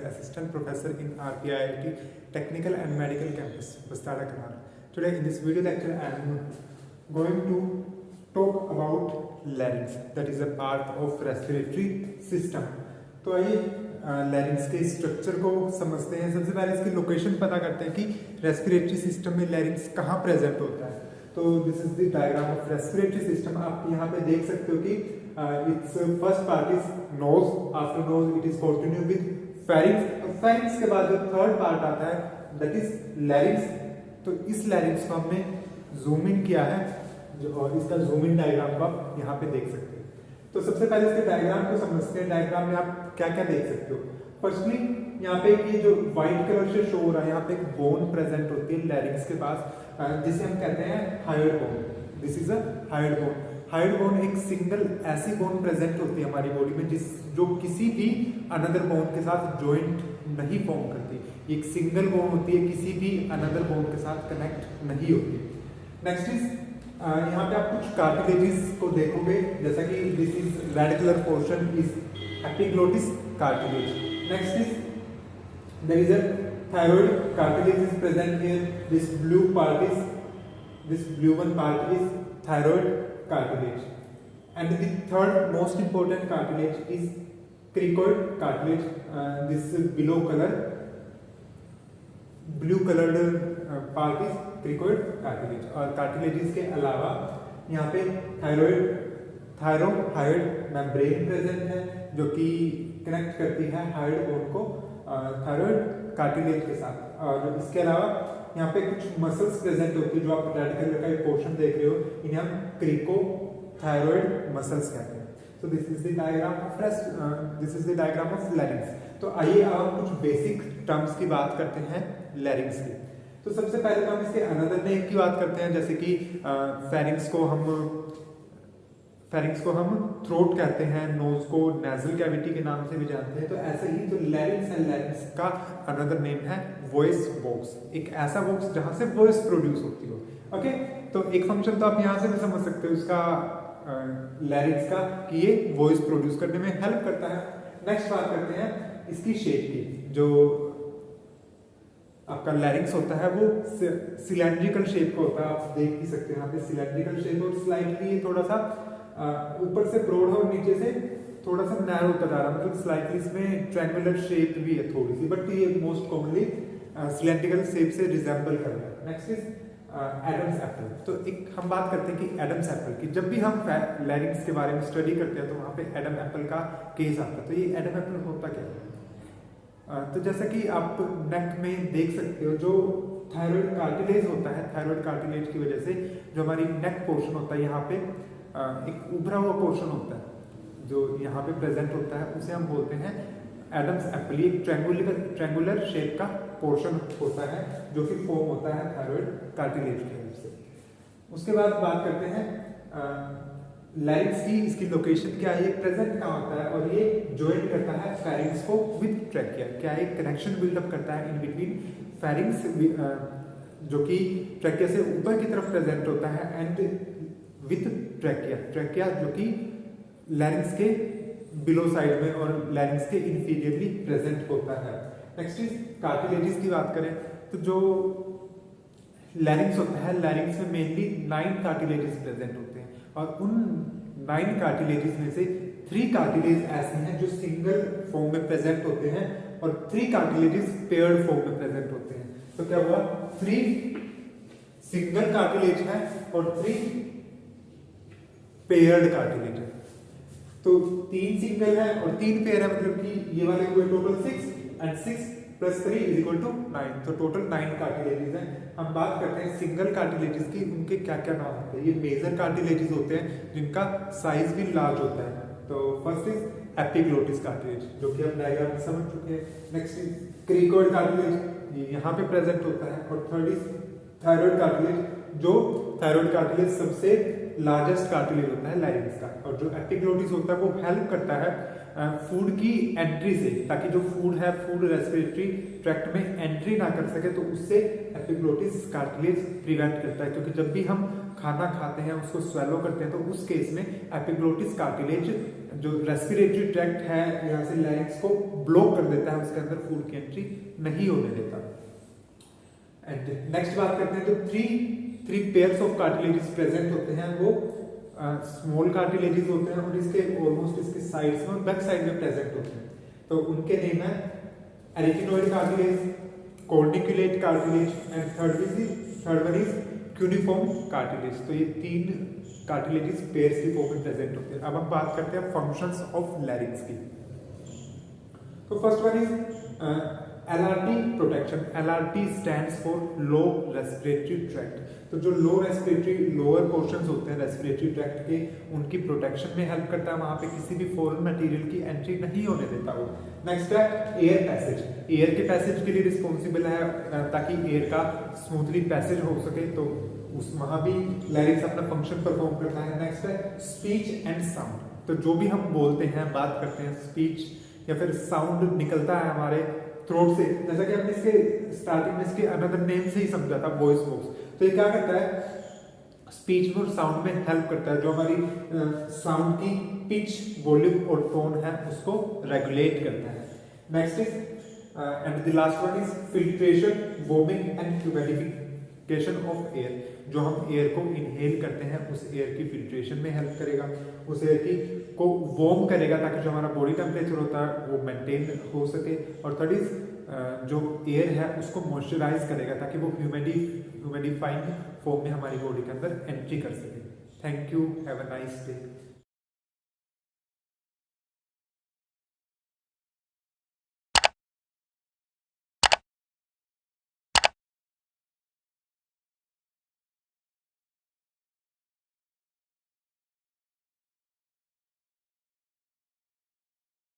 Assistant Professor in RPIIT Technical and Medical Campus, Bastada, Kannada. Today in this video lecture I am going to talk about larynx, that is a part of respiratory system. तो आइए larynx के structure को समझते हैं। सबसे पहले इसकी location पता करते हैं कि रेस्पिरेटरी सिस्टम में लैरिंक्स कहाँ प्रेजेंट होता है। तो this is the diagram of respiratory system. आप यहाँ पे देख सकते हो कि it's first part is nose, after nose it is continue with pharynx. Pharynx के बाद जो थर्ड पार्ट आता है दैट इज लैरिंक्स। तो इस लैरिंक्स को हमने जूम इन किया है और इसका जूम इन डायग्राम को आप यहाँ पे देख सकते हैं। तो सबसे पहले इसके डायग्राम को समझते हैं। डायग्राम में आप क्या क्या देख सकते हो। फर्स्टली यहाँ पे ये जो व्हाइट कलर से शो हो रहा है, यहाँ पे एक बोन प्रेजेंट होती है लैरिंक्स के पास, जिसे हम कहते हैं hyoid bone. This is a hyoid bone. Hyoid bone एक सिंगल ऐसी बोन प्रेजेंट होती है हमारी बॉडी में जो किसी भी अनदर बोन के साथ जॉइंट नहीं फॉर्म करती। एक सिंगल बोन होती है, किसी भी अनदर बोन के साथ कनेक्ट नहीं होती। नेक्स्ट इज यहाँ पे आप कुछ कार्टिलेजेस को देखोगे, जैसा कि this is red colour portion is epiglottis cartilage. Next is there is a thyroid cartilage is present here. This blue one part is thyroid cartilage. And the third most important cartilage is cricoid cartilage. This blue colored part is cricoid cartilage. और cartilages के अलावा यहाँ पे thyroid membrane present है, जो कि connect करती है हायोइड बोन को थायराइड कार्टिलेज के साथ। और इसके अलावा यहाँ पे कुछ मसल्स प्रेजेंट होती है, जो आप रेड कलर का एक पोर्शन देख रहे हो, इन्हें हम क्रिकोथायरॉइड मसल्स कहते हैं। So this is the diagram of larynx. तो आइए अब हम कुछ बेसिक टर्म्स की बात करते हैं लैरिंक्स की। तो सबसे पहले तो हम इसके अनदर नेम की बात करते हैं, जैसे कि फेरिंक्स को हम थ्रोट कहते हैं, नोज को नेजल कैविटी के नाम से भी जानते हैं। तो ऐसे ही जो लैरिंक्स है, लैरिंक्स का अनदर नेम है वॉइस बॉक्स। एक ऐसा बॉक्स जहां से वॉइस प्रोड्यूस होती हो। ओके, तो एक फंक्शन तो आप यहां से भी समझ सकते हो इसका लैरिंक्स का, कि ये वॉइस प्रोड्यूस करने में हेल्प करता है। नेक्स्ट बात करते हैं इसकी शेप की। जो आपका लैरिंक्स होता है वो सिलेंड्रिकल शेप का होता है। आप देख ही सकते हैं यहाँ पे सिलेंड्रिकल शेप, और स्लाइटली थोड़ा सा ऊपर से ब्रॉड और नीचे से थोड़ा सा नैरो होता जा रहा है, मतलब स्लाइटली इसमें ट्रायंगुलर शेप भी है थोड़ी सी, बट ये मोस्ट कॉमनली सिलेंड्रिकल शेप से रिजेंबल कर रहा है। Next is Adam's apple. तो एक हम बात करते हैं कि एडम्स एप्पल की। जब भी हम लैरिंक्स के बारे में स्टडी करते हैं तो वहाँ पे एडम एप्पल का केस आता है। तो ये एडम एप्पल होता क्या है? तो जैसा कि आप नेक में देख सकते हो, जो थायराइड कार्टिलेज होता है, थायराइड कार्टिलेज की वजह से जो हमारी नेक पोर्शन होता है, यहाँ पे एक उभरा हुआ पोर्शन होता है जो यहाँ पे प्रेजेंट होता है, उसे हम बोलते हैं एडम्स एप्पल। एक ट्रायंगुलर शेप का पोर्शन होता है जो कि फॉर्म होता है थायराइड कार्टिलेज की वजह से। उसके बाद बात करते हैं लैरिंक्स की। इसकी लोकेशन क्या है, ये प्रेजेंट कहाँ होता है, और ये ज्वाइन करता है फेरिंक्स को विद ट्रैकिया। क्या एक कनेक्शन बिल्डअप करता है इन बिटवीन फेरिंक्स, जो कि ट्रैकिया से ऊपर की तरफ प्रेजेंट होता है, एंड विद ट्रैकिया जो कि लैरिंक्स के बिलो साइड में और लैरिंक्स के इंफीरियरली प्रेजेंट होता है। नेक्स्ट इज कार्टिलेजेस की बात करें तो जो लैरिंक्स होता है, लैरिंक्स में मेनली 9 कार्टिलेजेस प्रेजेंट होते हैं, और उन 9 कार्टिलेजेस में से 3 कार्टिलेज ऐसे हैं जो सिंगल फॉर्म में प्रेजेंट होते हैं, और 3 कार्टिलेजेस पेयर्ड फॉर्म में प्रेजेंट होते हैं। तो क्या हुआ, 3 सिंगल कार्टिलेज है और 3 पेयर्ड कार्टिलेज है। तो 3 सिंगल है और 3 पेयर है, मतलब कि ये वाले हुए टोटल 6, एंड 6 + 3 = 9। तो टोटल 9 कार्टिलेजेस हैं। हम बात करते हैं सिंगल कार्टिलेजेस की, उनके क्या क्या नाम होते हैं। ये मेजर कार्टिलेजेस होते हैं जिनका साइज भी लार्ज होता है। तो फर्स्ट इज एपिग्लोटिस कार्टिलेज, जो कि हम डायग्राम में समझ चुके हैं। नेक्स्ट इज क्रिकोइड कार्टिलेज, ये यहाँ पे प्रेजेंट होता है। और थर्ड इज थायराइड कार्टिलेज, जो थायराइड कार्टिलेज सबसे लार्जेस्ट कार्टिलेज होता है लैरिंक्स का। और जो एपिग्लोटिस होता है वो हेल्प करता है फूड की एंट्री से, ताकि जो फूड है, फूड रेस्पिरेटरी ट्रैक्ट में एंट्री ना कर सके, तो उससे एपिग्लोटिस कार्टिलेज प्रिवेंट करता है। क्योंकि जब भी हम खाना खाते हैं, उसको स्वेलो करते हैं, तो उस केस में एपिग्लोटिस कार्टिलेज जो रेस्पिरेटरी ट्रैक्ट है यहाँ से लैरिंक्स को ब्लॉक कर देता है, उसके अंदर फूड की एंट्री नहीं होने देता। एंड नेक्स्ट बात करते हैं, जो three pairs of cartilages present होते हैं वो स्मॉल कार्टिलेजेस होते हैं और इसके ऑलमोस्ट इसके साइड्स में और बैक साइड में प्रेजेंट होते हैं। तो उनके नेम है arytenoid cartilage, corniculate cartilage and third one is cuneiform cartilage. तो ये 3 कार्टिलेजेस पेयर्स की फॉर्म में प्रेजेंट होते हैं। अब हम बात करते हैं फंक्शंस ऑफ लैरिंक्स की। तो first one is LRT protection. LRT stands for low respiratory tract. तो जो लो रेस्पिरेटरी लोअर पोर्शंस होते हैं रेस्पिरेटरी ट्रैक्ट के, उनकी प्रोटेक्शन में हेल्प करता है, वहां पे किसी भी फॉरेन मटेरियल की एंट्री नहीं होने देता वो। नेक्स्ट है एयर पैसेज। एयर के पैसेज के लिए रिस्पॉन्सिबल है ताकि एयर का स्मूथली पैसेज हो सके, तो उस वहां भी लैरिंक्स अपना फंक्शन परफॉर्म करता है। नेक्स्ट है स्पीच एंड साउंड। तो जो भी हम बोलते हैं, बात करते हैं, स्पीच या फिर साउंड निकलता है हमारे थ्रोट से, जैसा कि हमने इसके स्टार्टिंग में इसके अनदर नेम से ही समझा था, वॉइस बॉक्स। तो ये क्या करता है, स्पीच में और साउंड में हेल्प करता है। जो हमारी साउंड की पिच, वॉल्यूम और टोन है उसको रेगुलेट करता है। Next is and the last one is filtration, warming and humidification of air. जो हम एयर को इनहेल करते हैं उस एयर की फिल्ट्रेशन में हेल्प करेगा, उस एयर की को वार्म करेगा ताकि जो हमारा बॉडी टेम्परेचर होता है वो मेंटेन हो सके। और थर्ड इज जो एयर है उसको मॉइस्चराइज करेगा ताकि वो ह्यूमिडिफाइंग फॉर्म में हमारी बॉडी के अंदर एंट्री कर सके। Thank you, have a nice day.